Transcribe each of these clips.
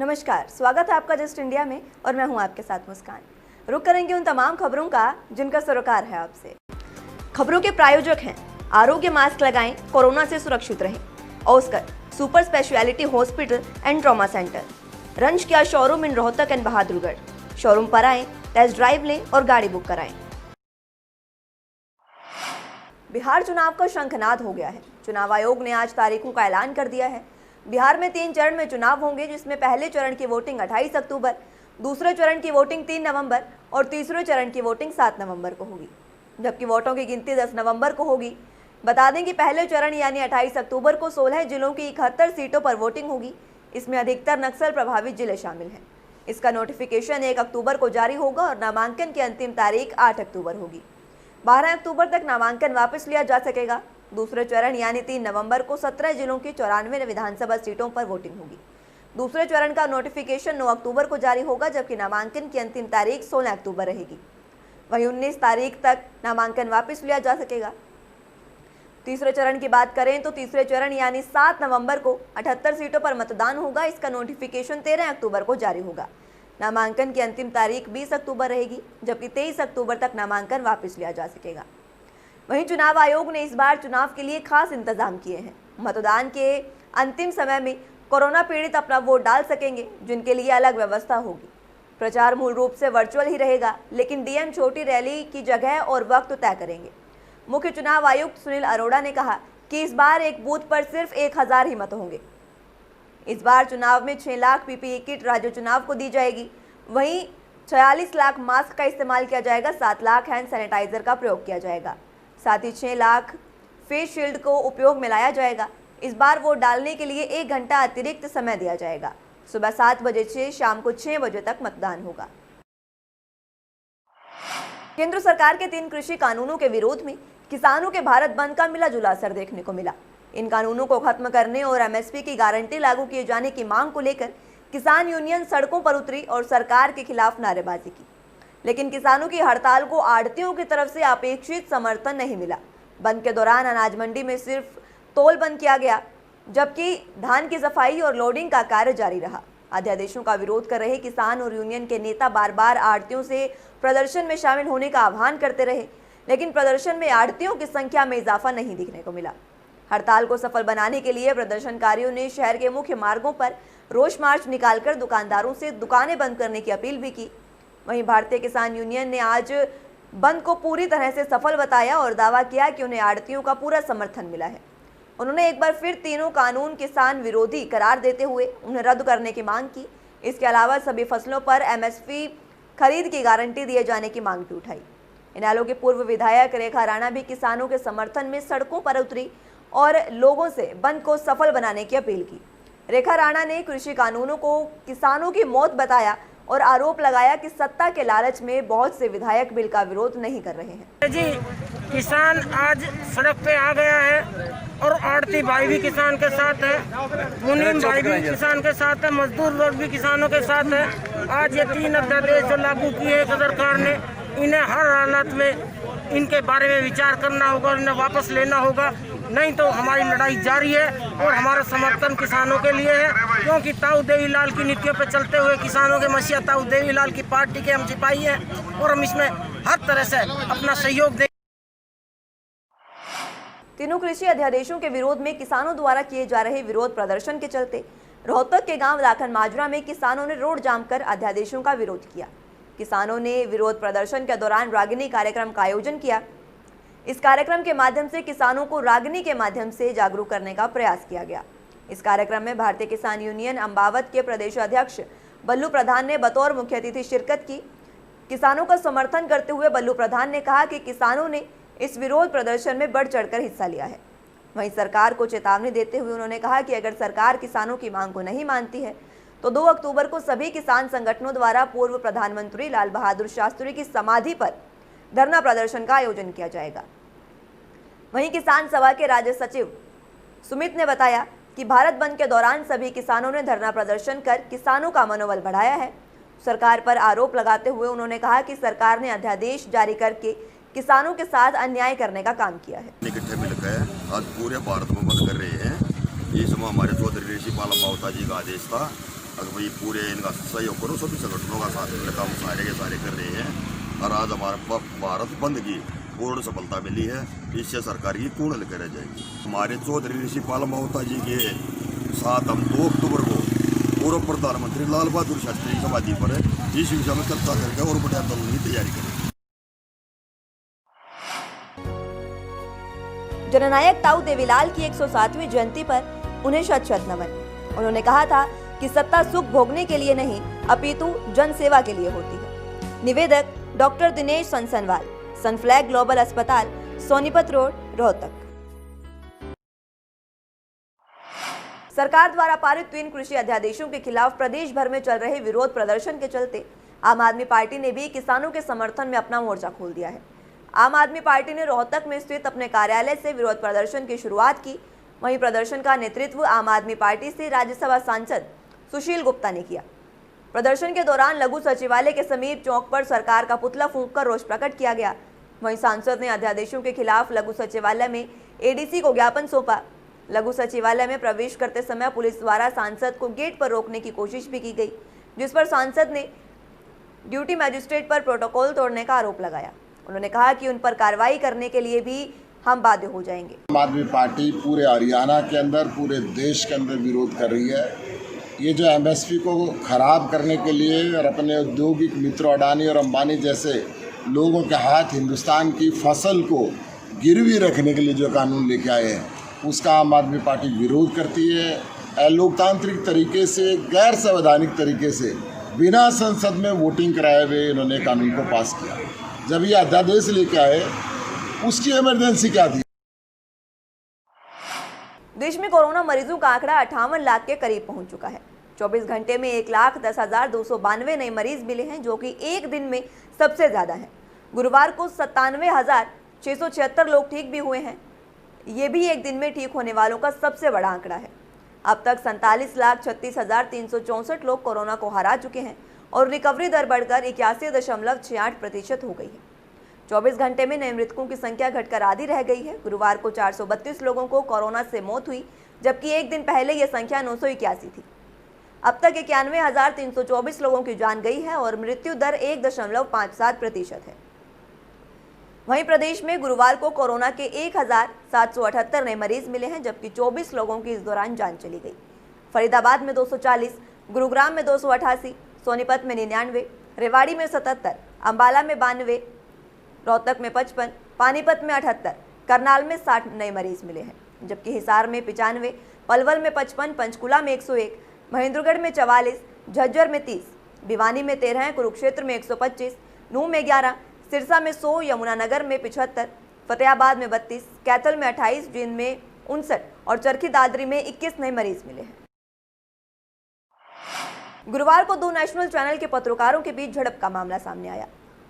नमस्कार, स्वागत है आपका जस्ट इंडिया में और मैं हूं आपके साथ मुस्कान। रुक करेंगे उन तमाम खबरों का जिनका सरोकार है आपसे। खबरों के प्रायोजक हैं आरोग्य मास्क लगाएं, कोरोना से सुरक्षित रहें। Oscar super speciality hospital and trauma centre, रंज किया showroom in Rohtak and Bahadurgarh. Showroom पर आएं, टेस्ट ड्राइव लें और गाड़ी बुक कराएं। बिहार चुनाव का शंखनाद हो गया है। चुनाव आयोग ने आज तारीखों का ऐलान कर दिया है। बिहार में 3 चरण में चुनाव होंगे, जिसमें पहले चरण की वोटिंग 28 अक्टूबर, दूसरे चरण की वोटिंग 3 नवंबर और तीसरे चरण की वोटिंग 7 नवंबर को होगी, जबकि वोटों की गिनती 10 नवंबर को होगी। बता दें कि पहले चरण यानी 28 अक्टूबर को 16 जिलों की 71 सीटों पर वोटिंग होगी। इसमें अधिकतर नक्सल प्रभावित जिले शामिल हैं। इसका नोटिफिकेशन 1 अक्टूबर को जारी होगा और नामांकन की अंतिम तारीख 8 अक्टूबर होगी। 12 अक्टूबर तक नामांकन वापस लिया जा सकेगा। दूसरे चरण यानी 3 नवंबर को 17 जिलों की 94 विधानसभा सीटों पर वोटिंग होगी। दूसरे चरण का नोटिफिकेशन 9 अक्टूबर को जारी होगा, जबकि नामांकन की अंतिम तारीख 16 अक्टूबर रहेगी। वहीं 19 तारीख तक नामांकन वापस लिया जा सकेगा। तीसरे चरण की बात करें तो तीसरे चरण यानी 7 नवंबर को 78 सीटों पर मतदान होगा। इसका नोटिफिकेशन 13 अक्टूबर को जारी होगा। नामांकन की अंतिम तारीख 20 अक्टूबर रहेगी, जबकि 23 अक्टूबर तक नामांकन वापस लिया जा सकेगा। वहीं चुनाव आयोग ने इस बार चुनाव के लिए खास इंतजाम किए हैं। मतदान के अंतिम समय में कोरोना पीड़ित अपना वोट डाल सकेंगे, जिनके लिए अलग व्यवस्था होगी। प्रचार मूल रूप से वर्चुअल ही रहेगा, लेकिन डीएम छोटी रैली की जगह और वक्त तय करेंगे। मुख्य चुनाव आयुक्त सुनील अरोड़ा ने कहा कि इस बार एक बूथ पर सिर्फ 1000 ही मत होंगे। इस बार चुनाव में 6 लाख पीपीई किट राज्य चुनाव को दी जाएगी। वहीं 46 लाख मास्क का इस्तेमाल किया जाएगा। 7 लाख हैंड सैनिटाइजर का प्रयोग किया जाएगा। साथ ही 6 लाख फेस शील्ड को उपयोग में लाया जाएगा। इस बार वोट डालने के लिए 1 घंटा अतिरिक्त समय दिया जाएगा। सुबह 7 बजे से शाम को 6 बजे तक मतदान होगा। केंद्र सरकार के 3 कृषि कानूनों के विरोध में किसानों के भारत बंद का मिला जुला असर देखने को मिला। इन कानूनों को खत्म करने और एमएसपी की गारंटी लागू किए जाने की मांग को लेकर किसान यूनियन सड़कों पर उतरी और सरकार के खिलाफ नारेबाजी की। लेकिन किसानों की हड़ताल को आढ़तियों की तरफ से अपेक्षित समर्थन नहीं मिला। बंद के दौरान अनाज मंडी में सिर्फ तोल बंद किया गया, जबकि धान की सफाई और लोडिंग का कार्य जारी रहा। अध्यादेशों का विरोध कर रहे किसान और यूनियन के नेता बार बार आढ़तियों से प्रदर्शन में शामिल होने का आह्वान करते रहे, लेकिन प्रदर्शन में आढ़तियों की संख्या में इजाफा नहीं दिखने को मिला। हड़ताल को सफल बनाने के लिए प्रदर्शनकारियों ने शहर के मुख्य मार्गों पर रोष मार्च निकालकर दुकानदारों से दुकानें बंद करने की अपील भी की। वहीं भारतीय किसान यूनियन ने आज बंद को पूरी तरह से सफल बताया और दावा किया कि उन्हें आढ़तियों का पूरा समर्थन मिला है। उन्होंने एक बार फिर तीनों कानून किसान विरोधी करार देते हुए उन्हें रद्द करने की मांग की। इसके अलावा सभी फसलों पर एमएसपी खरीद की गारंटी दिए जाने की मांग भी उठाई। इनेलो के पूर्व विधायक रेखा राणा भी किसानों के समर्थन में सड़कों पर उतरी और लोगों से बंद को सफल बनाने की अपील की। रेखा राणा ने कृषि कानूनों को किसानों की मौत बताया और आरोप लगाया कि सत्ता के लालच में बहुत से विधायक बिल का विरोध नहीं कर रहे हैं। जी, किसान आज सड़क पे आ गया है और आड़ती भाई भी किसान के साथ है, मुनीम भाई भी किसान के साथ है, मजदूर लोग भी किसानों के साथ है। आज ये 3 अध्यादेश जो लागू किए हैं सरकार ने, इन्हें हर हालत में इनके बारे में विचार करना होगा और इन्हें वापस लेना होगा, नहीं तो हमारी लड़ाई जारी है। और हमारा समर्थन किसानों के लिए है, क्योंकि ताऊ देवीलाल की नीतियों पर चलते हुए किसानों के मसीहा ताऊ देवीलाल की पार्टी के हम सिपाही हैं और हम इसमें हर तरह से अपना सहयोग दें। तीनों कृषि अध्यादेशों के विरोध में किसानों द्वारा किए जा रहे विरोध प्रदर्शन के चलते रोहतक के गांव लाखन माजरा में किसानों ने रोड जाम कर अध्यादेशों का विरोध किया। किसानों ने विरोध प्रदर्शन के दौरान रागिनी कार्यक्रम का आयोजन किया। इस कार्यक्रम के माध्यम से किसानों को रागिनी के माध्यम से जागरूक करने का प्रयास किया गया। इस कार्यक्रम में भारतीय किसान यूनियन अम्बावत के प्रदेश अध्यक्ष बल्लू प्रधान ने बतौर मुख्य अतिथि शिरकत की। किसानों का समर्थन करते हुए बल्लू प्रधान ने कहा कि किसानों ने इस विरोध प्रदर्शन में बढ़ चढ़कर हिस्सा लिया है। वहीं सरकार को चेतावनी देते हुए उन्होंने कहा कि अगर सरकार किसानों की मांग को नहीं मानती है तो 2 अक्टूबर को सभी किसान संगठनों द्वारा पूर्व प्रधानमंत्री लाल बहादुर शास्त्री की समाधि पर धरना प्रदर्शन का आयोजन किया जाएगा। वहीं किसान सभा के राज्य सचिव सुमित ने बताया कि भारत बंद के दौरान सभी किसानों ने धरना प्रदर्शन कर किसानों का मनोबल बढ़ाया है। सरकार पर आरोप लगाते हुए उन्होंने कहा कि सरकार ने अध्यादेश जारी करके किसानों के साथ अन्याय करने का काम किया है। इकट्ठे मिलकर आज पूरे भारत में बंद कर रहे हैं। ये समय हमारे चौधरी ऋषि पाला मावता जी का आदेश था अगर भाई पूरे इनका सहयोग करो, सभी संगठनों का साथ में काम सारे के सारे कर रहे हैं और आज हमारे भारत बंद की पूर्ण सफलता मिली है। इससे सरकार की पूर्ण लेकर जाएगी। हमारे चौधरी ऋषिपाल महोत्ता जी के साथ हम 2 अक्टूबर को पूर्व प्रधानमंत्री लाल बहादुर शास्त्री की समाधि पर इस विषय में चर्चा करके और बड़े आंदोलन की तैयारी करें। जननायक ताऊ देवीलाल की 107वीं जयंती पर उन्हें शत शत नमन। उन्होंने कहा था कि सत्ता सुख भोगने के लिए नहीं अपितु जन सेवा के लिए होती है। निवेदक डॉक्टर दिनेश सनसनवाल, सनफ्लैग ग्लोबल अस्पताल, सोनीपत रोड, रोहतक। सरकार द्वारा पारित 3 कृषि अध्यादेशों के खिलाफ प्रदेश भर में चल रहे विरोध प्रदर्शन के चलते आम आदमी पार्टी ने भी किसानों के समर्थन में अपना मोर्चा खोल दिया है। आम आदमी पार्टी ने रोहतक में स्थित अपने कार्यालय से विरोध प्रदर्शन की शुरुआत की। वहीं प्रदर्शन का नेतृत्व आम आदमी पार्टी से राज्यसभा सांसद सुशील गुप्ता ने किया। प्रदर्शन के दौरान लघु सचिवालय के समीप चौक पर सरकार का पुतला फूंककर रोष प्रकट किया गया। वहीं सांसद ने अध्यादेशों के खिलाफ लघु सचिवालय में एडीसी को ज्ञापन सौंपा। लघु सचिवालय में प्रवेश करते समय पुलिस द्वारा सांसद को गेट पर रोकने की कोशिश भी की गई, जिस पर सांसद ने ड्यूटी मजिस्ट्रेट पर प्रोटोकॉल तोड़ने का आरोप लगाया। उन्होंने कहा कि उन पर कार्रवाई करने के लिए भी हम बाध्य हो जाएंगे। आम आदमी पार्टी पूरे हरियाणा के अंदर, पूरे देश के अंदर विरोध कर रही है। ये जो एमएसपी को खराब करने के लिए और अपने औद्योगिक मित्रों अडानी और अंबानी जैसे लोगों के हाथ हिंदुस्तान की फसल को गिरवी रखने के लिए जो कानून लेके आए हैं, उसका आम आदमी पार्टी विरोध करती है। अलोकतांत्रिक तरीके से, गैर संवैधानिक तरीके से, बिना संसद में वोटिंग कराए हुए इन्होंने कानून को पास किया। जब ये अध्यादेश लेके आए, उसकी इमरजेंसी क्या थी? देश में कोरोना मरीजों का आंकड़ा 58 लाख के करीब पहुंच चुका है। 24 घंटे में 1,10,292 नए मरीज मिले हैं, जो कि एक दिन में सबसे ज्यादा है। गुरुवार को 97,676 लोग ठीक भी हुए हैं। ये भी एक दिन में ठीक होने वालों का सबसे बड़ा आंकड़ा है। अब तक 47,36,364 लोग कोरोना को हरा चुके हैं और रिकवरी दर बढ़कर 81.68% हो गई है। 24 घंटे में नए मृतकों की संख्या घटकर आधी रह गई है। गुरुवार को 432 लोगों को कोरोना से मौत हुई, जबकि एक दिन पहले यह संख्या 981 थी। अब तक 91,324 लोगों की जान गई है और मृत्यु दर 1.57% है। वहीं प्रदेश में गुरुवार को कोरोना के 1,778 नए मरीज मिले हैं, जबकि 24 लोगों की इस दौरान जान चली गई। फरीदाबाद में 240, गुरुग्राम में 288, सोनीपत में 99, रेवाड़ी में 77, अंबाला में 92, रोहतक में 55, पानीपत में 78, करनाल में 60 नए मरीज मिले हैं, जबकि हिसार में 95, पलवल में 55, पंचकुला में 101, महेंद्रगढ़ में 44, झज्जर में 30, भिवानी में 13, कुरुक्षेत्र में 125, नूह में 11, सिरसा में 100, यमुनानगर में 75, फतेहाबाद में 32, कैथल में 28, जींद में 59 और चरखी दादरी में 21 नए मरीज मिले हैं। गुरुवार को 2 नेशनल चैनल के पत्रकारों के बीच झड़प का मामला सामने आया।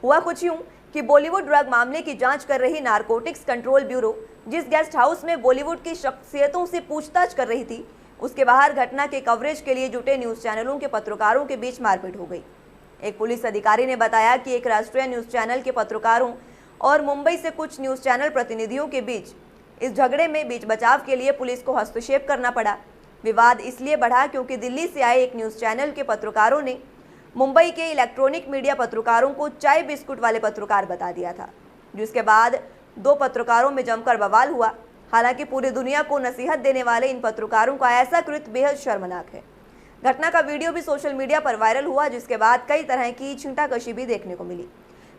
हुआ कुछ यूं कि बॉलीवुड ड्रग मामले की जांच कर रही नारकोटिक्स कंट्रोल ब्यूरो जिस गेस्ट हाउस में बॉलीवुड की शख्सियतों से पूछताछ कर रही थी, उसके बाहर घटना के कवरेज के लिए जुटे न्यूज चैनलों के पत्रकारों के बीच मारपीट हो गई। एक पुलिस अधिकारी ने बताया कि एक राष्ट्रीय न्यूज चैनल के पत्रकारों और मुंबई से कुछ न्यूज चैनल प्रतिनिधियों के बीच इस झगड़े में बीच बचाव के लिए पुलिस को हस्तक्षेप करना पड़ा। विवाद इसलिए बढ़ा क्योंकि दिल्ली से आए एक न्यूज चैनल के पत्रकारों ने मुंबई के इलेक्ट्रॉनिक मीडिया पत्रकारों को चाय बिस्कुट वाले पत्रकार बता दिया था, जिसके बाद 2 पत्रकारों में जमकर बवाल हुआ। हालांकि पूरी दुनिया को नसीहत देने वाले इन पत्रकारों का ऐसा कृत्य बेहद शर्मनाक है। घटना का वीडियो भी सोशल मीडिया पर वायरल हुआ, जिसके बाद कई तरह की छींटाकशी भी देखने को मिली।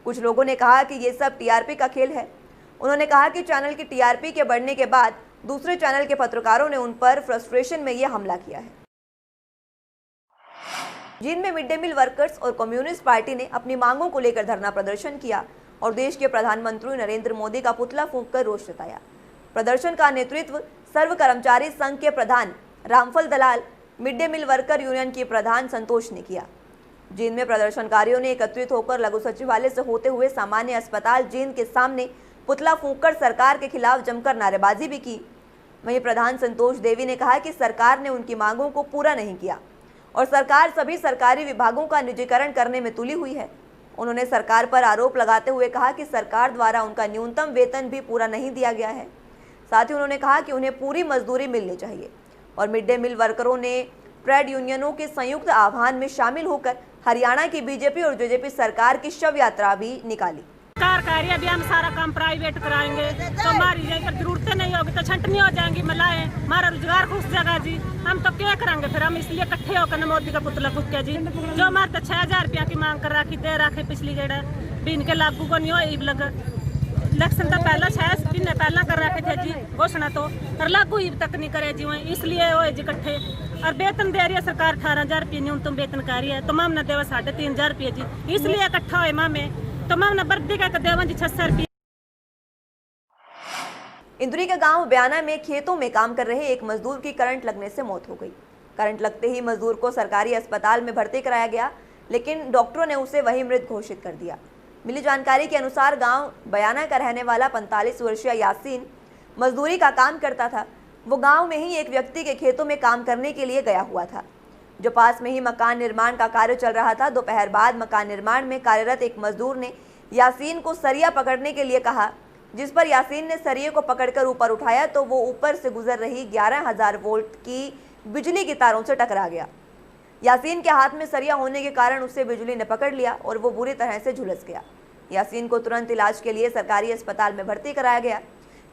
कुछ लोगों ने कहा कि ये सब टीआरपी का खेल है। उन्होंने कहा कि चैनल की टीआरपी के बढ़ने के बाद दूसरे चैनल के पत्रकारों ने उन पर फ्रस्ट्रेशन में यह हमला किया है। जिनमें मिड डे मील वर्कर्स और कम्युनिस्ट पार्टी ने अपनी मांगों को लेकर धरना प्रदर्शन किया और देश के प्रधानमंत्री नरेंद्र मोदी का पुतला फूंककर रोष जताया। प्रदर्शन का नेतृत्व सर्व कर्मचारी संघ के प्रधान Ramphal Dalal, mid day meal worker union के प्रधान संतोष ने किया। जींद में प्रदर्शनकारियों ने एकत्रित होकर लघु सचिवालय से होते हुए सामान्य अस्पताल जींद के सामने पुतला फूंककर सरकार के खिलाफ जमकर नारेबाजी भी की। वहीं प्रधान संतोष देवी ने कहा कि सरकार ने उनकी मांगों को पूरा नहीं किया और सरकार सभी सरकारी विभागों का निजीकरण करने में तुली हुई है। उन्होंने सरकार पर आरोप लगाते हुए कहा कि सरकार द्वारा उनका न्यूनतम वेतन भी पूरा नहीं दिया गया है। साथ ही उन्होंने कहा कि उन्हें पूरी मजदूरी मिलनी चाहिए और मिड डे मील वर्करों ने ट्रेड यूनियनों के संयुक्त आह्वान में शामिल होकर हरियाणा की बीजेपी और जेजेपी सरकार की शव यात्रा भी निकाली। सरकारी अभी हम सारा काम प्राइवेट कराएंगे तो हमारी जरूरतें नहीं होगी तो छंटनी हो जाएंगी, मलाएं हमारा रोजगार घुस जाएगा जी। हम तो क्या करेंगे फिर? हम इसलिए इकट्ठे होकर मोदी का पुतला फूके जी। जो हमारे तो 6000 रुपया की मांग कर रखी दे रखे पिछली गेड़ भी इनके लागू को नहीं हो लग इलेक्शन तो पहला 6 महीने पहला कर रखे थे जी घोषणा तो पर लागू ही तक नहीं करे जी। इसलिए वो जी इकट्ठे और वेतन दे रही है सरकार 18000 रुपये न्यूनतम वेतन कर रही है तो माम न देवा 3500 रुपये जी। इसलिए इकट्ठा हुए मामे तो माम न बर्दी का देवा जी 600 रुपये। इंदुरी के गांव बयाना में खेतों में काम कर रहे एक मजदूर की करंट लगने से मौत हो गई। करंट लगते ही मजदूर को सरकारी अस्पताल में भर्ती कराया गया, लेकिन डॉक्टरों ने उसे वहीं मृत घोषित कर दिया। मिली जानकारी के अनुसार गांव बयाना का रहने वाला 45 वर्षीय यासीन मजदूरी का काम करता था। वो गांव में ही एक व्यक्ति के खेतों में काम करने के लिए गया हुआ था, जो पास में ही मकान निर्माण का कार्य चल रहा था। दोपहर बाद मकान निर्माण में कार्यरत एक मजदूर ने यासीन को सरिया पकड़ने के लिए कहा, जिस पर यासीन ने सरिये को पकड़कर ऊपर उठाया तो वो ऊपर से गुजर रही 11000 वोल्ट की बिजली की तारों से टकरा गया। यासीन के हाथ में सरिया होने के कारण उसे बिजली ने पकड़ लिया और वो बुरी तरह से झुलस गया। यासीन को तुरंत इलाज के लिए सरकारी अस्पताल में भर्ती कराया गया,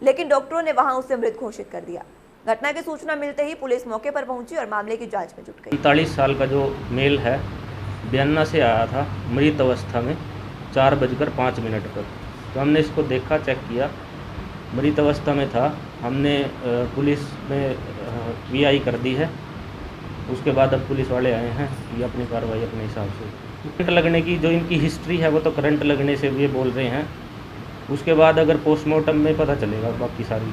लेकिन डॉक्टरों ने वहां उसे मृत घोषित कर दिया। घटना की सूचना मिलते ही पुलिस मौके पर पहुंची और मामले की जांच में जुट गई। 45 साल का जो मेल है बयाना से आया था मृत अवस्था में 4:05 पर। तो हमने इसको देखा, चेक किया, मृत अवस्था में था। हमने पुलिस में VI कर दी है। उसके बाद अब पुलिस वाले आए हैं, ये अपनी कार्रवाई अपने हिसाब से। करंट लगने की जो इनकी हिस्ट्री है वो तो करंट लगने से ये बोल रहे हैं। उसके बाद अगर पोस्टमार्टम में पता चलेगा बाकी सारी।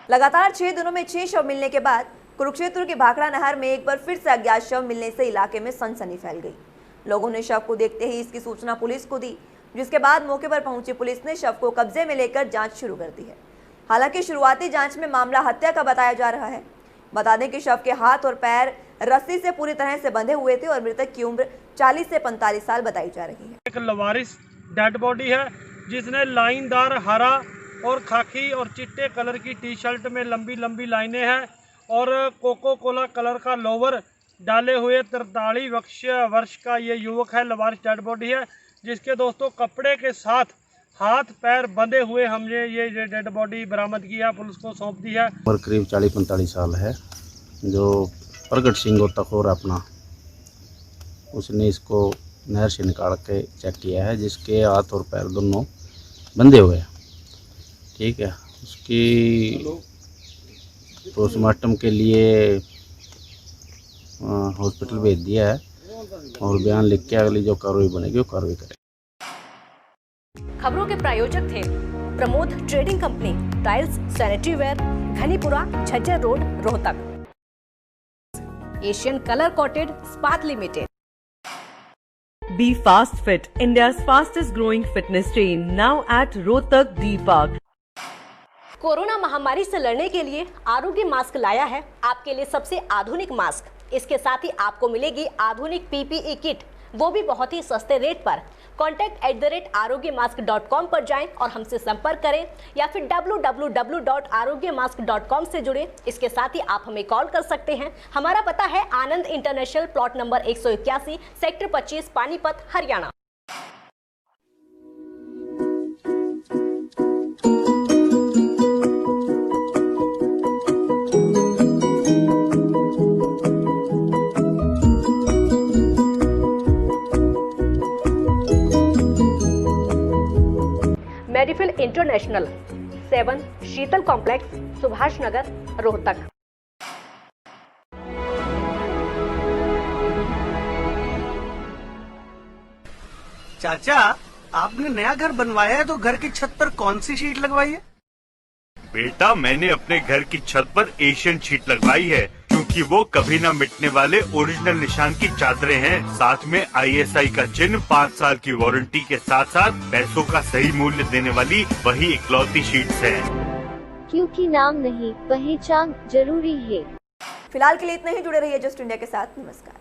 लगातार 6 दिनों में 6 शव मिलने के बाद कुरुक्षेत्र की भाखड़ा नहर में एक बार फिर से अज्ञात शव मिलने से इलाके में सनसनी फैल गई। लोगों ने शव को देखते ही इसकी सूचना पुलिस को दी, जिसके बाद मौके पर पहुंची पुलिस ने शव को कब्जे में लेकर जांच शुरू कर दी है। हालांकि शुरुआती जांच में मामला हत्या का बताया जा रहा है। बता दें कि शव के हाथ और पैर रस्सी से पूरी तरह से बंधे हुए थे और मृतक की उम्र 40 से 45 साल बताई जा रही है। एक लवारिस डेड बॉडी है जिसने लाइनदार हरा और खाकी और चिट्टे कलर की टी-शर्ट में लंबी लंबी लाइनें हैं और कोको कोला कलर का लोवर डाले हुए 43 वर्ष का ये युवक है। लवारिस डेड बॉडी है जिसके दोस्तों कपड़े के साथ हाथ पैर बंधे हुए हमने ये डेड बॉडी बरामद किया, पुलिस को सौंप दी है। उम्र करीब 40-45 साल है। जो प्रगट सिंह गोताखोर अपना, उसने इसको नहर से निकाल के चेक किया है, जिसके हाथ और पैर दोनों बंधे हुए हैं। ठीक है, उसकी पोस्टमार्टम के लिए हॉस्पिटल भेज दिया है और बयान लिख के अगली जो कार्रवाई बनेगी वो कार्रवाई करें। खबरों के प्रायोजक थे Pramod trading company, tiles, sanitary ware, Ghanipura, Jhajjar road, Rohtak. Asian colour coated Ispat limited. Be Fast Fit, India's fastest growing fitness chain, now at Rohtak D Park. Corona महामारी से लड़ने के लिए आरोग्य मास्क लाया है आपके लिए सबसे आधुनिक मास्क। इसके साथ ही आपको मिलेगी आधुनिक PPE किट, वो भी बहुत ही सस्ते रेट पर। contact@arogyamask.com पर जाएं और हमसे संपर्क करें या फिर www.arogyamask.com से जुड़ें। इसके साथ ही आप हमें कॉल कर सकते हैं। हमारा पता है Anand international, plot number 181, sector 25, Panipat, Haryana. Medifil international, 7 Sheetal complex, Subhash Nagar, Rohtak. चाचा, आपने नया घर बनवाया है तो घर की छत पर कौन सी शीट लगवाई है? बेटा, मैंने अपने घर की छत पर एशियन शीट लगवाई है, क्योंकि वो कभी न मिटने वाले ओरिजिनल निशान की चादरें हैं। साथ में ISI का चिन्ह, 5 साल की वारंटी के साथ साथ पैसों का सही मूल्य देने वाली वही इकलौती शीट्स हैं। क्योंकि नाम नहीं, पहचान जरूरी है। फिलहाल के लिए इतना ही। जुड़े रहिए जस्ट इंडिया के साथ। नमस्कार।